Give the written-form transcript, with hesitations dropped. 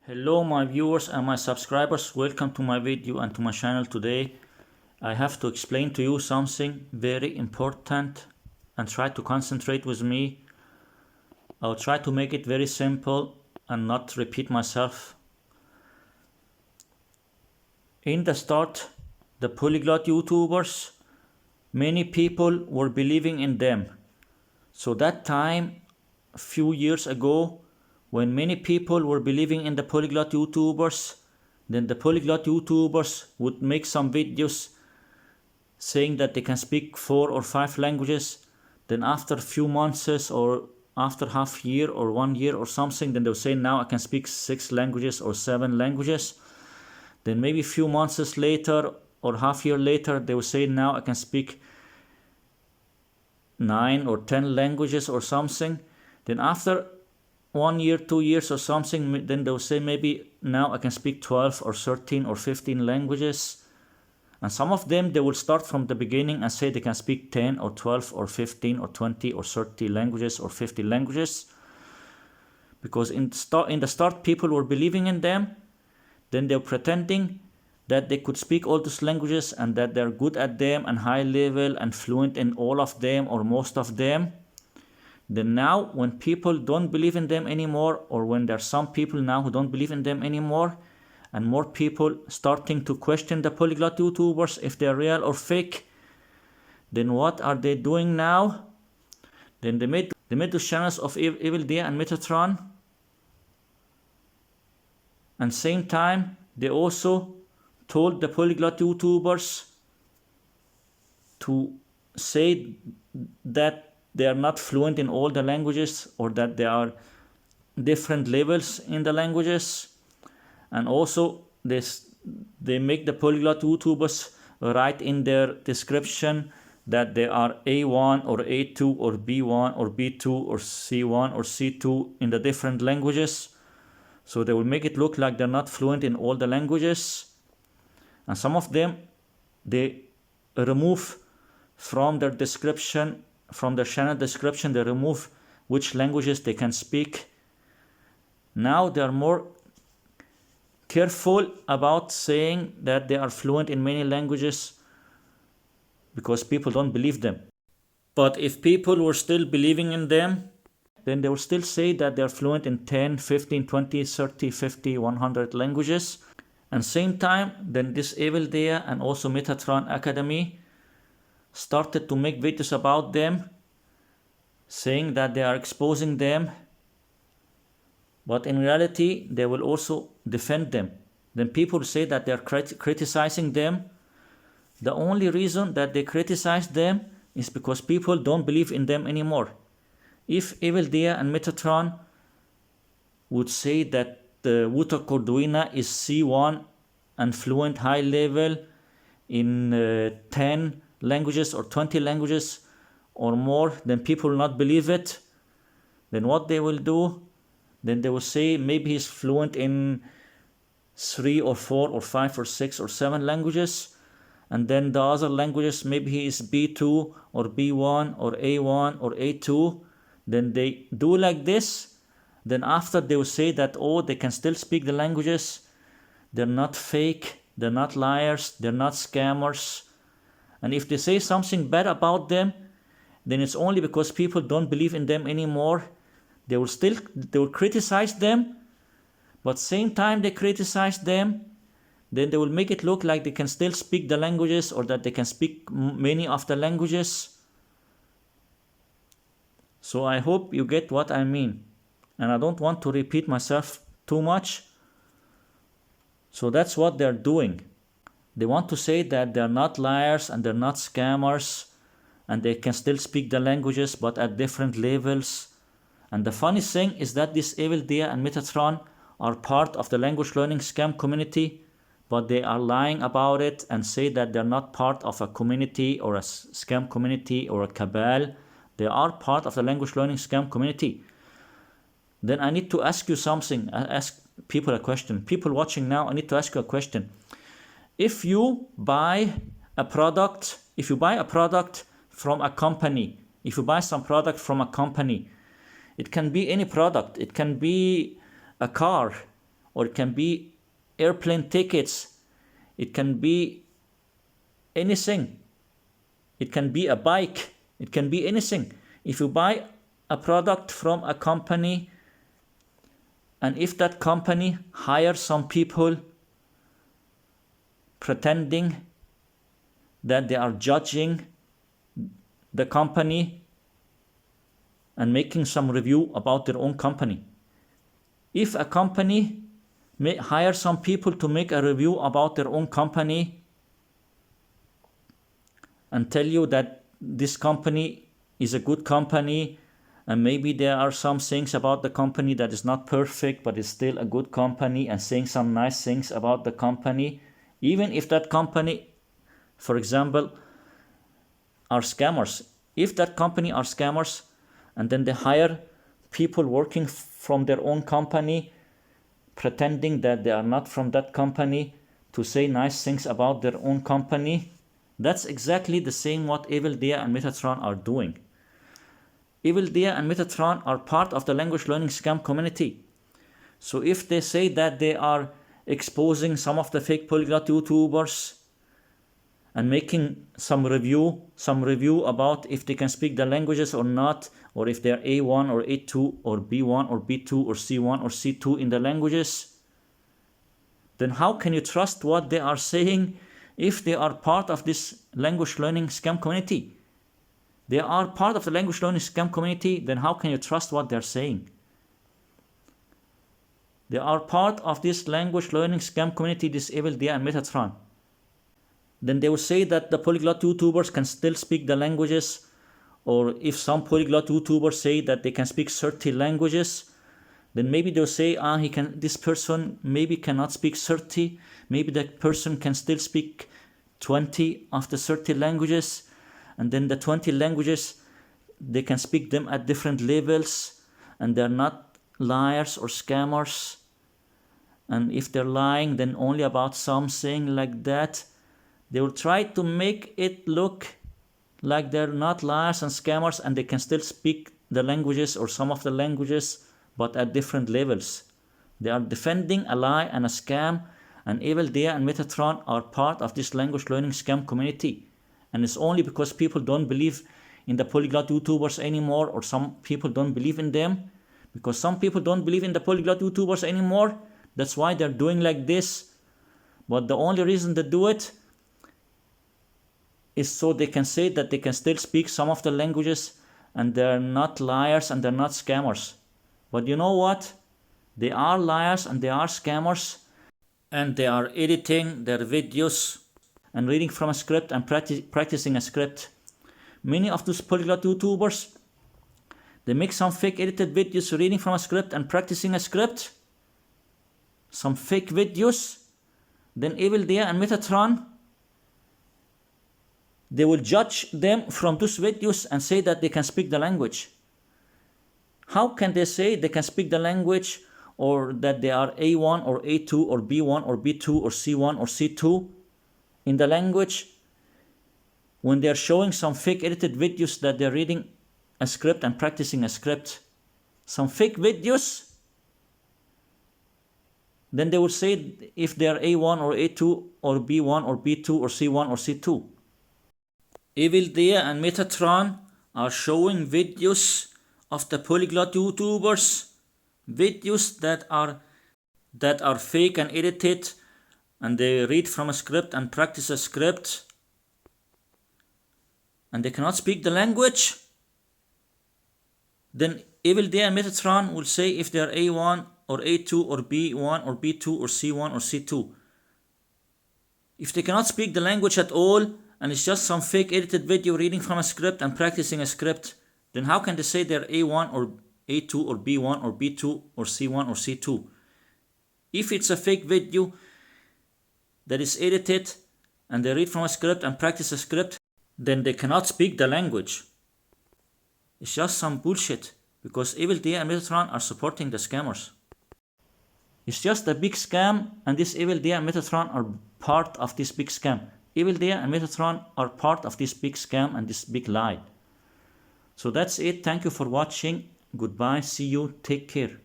Hello my viewers and my subscribers, welcome to my video and to my channel. Today I have to explain to you something very important and try to concentrate with me. I'll try to make it very simple and not repeat myself. In the start, the polyglot YouTubers, many people were believing in them. So that time, a few years ago, when many people were believing in the polyglot YouTubers, then the polyglot YouTubers would make some videos saying that they can speak 4 or 5 languages. Then after a few months or after half year or 1 year or something, then they'll say now I can speak 6 languages or 7 languages. Then maybe a few months later or half year later, they will say now I can speak 9 or 10 languages or something. Then after 1 year, 2 years or something, then they'll say maybe now I can speak 12 or 13 or 15 languages. And some of them, they will start from the beginning and say they can speak 10 or 12 or 15 or 20 or 30 languages or 50 languages. Because in the start, people were believing in them. Then they're pretending that they could speak all those languages and that they're good at them and high level and fluent in all of them or most of them. Then now, when people don't believe in them anymore, or when there are some people now who don't believe in them anymore, and more people starting to question the polyglot YouTubers if they're real or fake, then what are they doing now? Then they made those channels of Evildea and Metatron, and same time they also told the polyglot YouTubers to say that they are not fluent in all the languages or that there are different levels in the languages. And also they make the polyglot YouTubers write in their description that they are A1 or A2 or B1 or B2 or C1 or C2 in the different languages. So they will make it look like they're not fluent in all the languages. And some of them, they remove from their description, from the channel description, they remove which languages they can speak. Now they are more careful about saying that they are fluent in many languages because people don't believe them. But if people were still believing in them, then they will still say that they are fluent in 10, 15, 20, 30, 50, 100 languages. And same time, then this Evildea and also Metatron Academy started to make videos about them, saying that they are exposing them, but in reality they will also defend them. Then people say that they are criticizing them. The only reason that they criticize them is because people don't believe in them anymore. If Evildea and Metatron would say that the Wuta Corduina is C1 and fluent high level in 10 languages or 20 languages or more, then people will not believe it. Then what they will do, then they will say maybe he's fluent in 3 or 4 or 5 or 6 or 7 languages, and then the other languages maybe he is B2 or B1 or A1 or A2. Then they do like this. Then after they will say that, oh, they can still speak the languages, they're not fake, they're not liars, they're not scammers. And if they say something bad about them, then it's only because people don't believe in them anymore. They will criticize them, but same time they criticize them, then they will make it look like they can still speak the languages or that they can speak many of the languages. So I hope you get what I mean. And I don't want to repeat myself too much. So that's what they're doing. They want to say that they're not liars and they're not scammers and they can still speak the languages but at different levels. And the funny thing is that this Evildea and Metatron are part of the language learning scam community, but they are lying about it and say that they're not part of a community or a scam community or a cabal. They are part of the language learning scam community. Then I need to ask you something. I ask people a question. People watching now, I need to ask you a question. If you buy a product from a company, if you buy some product from a company, it can be any product. It can be a car or it can be airplane tickets, it can be anything, it can be a bike, it can be anything. If you buy a product from a company, and if that company hires some people pretending that they are judging the company and making some review about their own company. If a company hire some people to make a review about their own company and tell you that this company is a good company, and maybe there are some things about the company that is not perfect, but it's still a good company, and saying some nice things about the company, even if that company, for example, are scammers. If that company are scammers, and then they hire people working from their own company, pretending that they are not from that company, to say nice things about their own company, that's exactly the same what Evildea and Metatron are doing. Evildea and Metatron are part of the language learning scam community. So if they say that they are exposing some of the fake polyglot YouTubers and making some review about if they can speak the languages or not, or if they're A1 or A2 or B1 or B2 or C1 or C2 in the languages, then how can you trust what they are saying if they are part of this language learning scam community? They are part of the language learning scam community, then how can you trust what they're saying? They are part of this language learning scam community, this Evildea and Metatron. Then they will say that the polyglot YouTubers can still speak the languages, or if some polyglot YouTubers say that they can speak 30 languages, then maybe they'll say, this person maybe cannot speak 30, maybe that person can still speak 20 of the 30 languages, and then the 20 languages, they can speak them at different levels, and they're not liars or scammers. And if they're lying, then only about something like that. They will try to make it look like they're not liars and scammers, and they can still speak the languages or some of the languages, but at different levels. They are defending a lie and a scam, and Evildea and Metatron are part of this language learning scam community. And it's only because people don't believe in the polyglot YouTubers anymore, or some people don't believe in them. Because some people don't believe in the polyglot YouTubers anymore, that's why they're doing like this. But the only reason they do it is so they can say that they can still speak some of the languages, and they're not liars and they're not scammers. But you know what? They are liars and they are scammers, and they are editing their videos and reading from a script and practicing a script. Many of those polyglot YouTubers, they make some fake edited videos reading from a script and practicing a script. Some fake videos. Then Evildea and Metatron, they will judge them from those videos and say that they can speak the language. How can they say they can speak the language, or that they are A1 or A2 or B1 or B2 or C1 or C2 in the language, when they're showing some fake edited videos that they're reading a script and practicing a script? Some fake videos. Then they will say if they're A1 or A2 or B1 or B2 or C1 or C2. Evildea and Metatron are showing videos of the polyglot YouTubers, videos that are fake and edited, and they read from a script and practice a script, and they cannot speak the language. Then Evildea and Metatron will say if they are A1 or A2 or B1 or B2 or C1 or C2. If they cannot speak the language at all, and it's just some fake edited video reading from a script and practicing a script, then how can they say they're A1 or A2 or B1 or B2 or C1 or C2? If it's a fake video that is edited and they read from a script and practice a script, then they cannot speak the language. It's just some bullshit, because Evildea and Metatron are supporting the scammers. It's just a big scam, and this Evildea and Metatron are part of this big scam. Evildea and Metatron are part of this big scam and this big lie. So that's it. Thank you for watching. Goodbye. See you. Take care.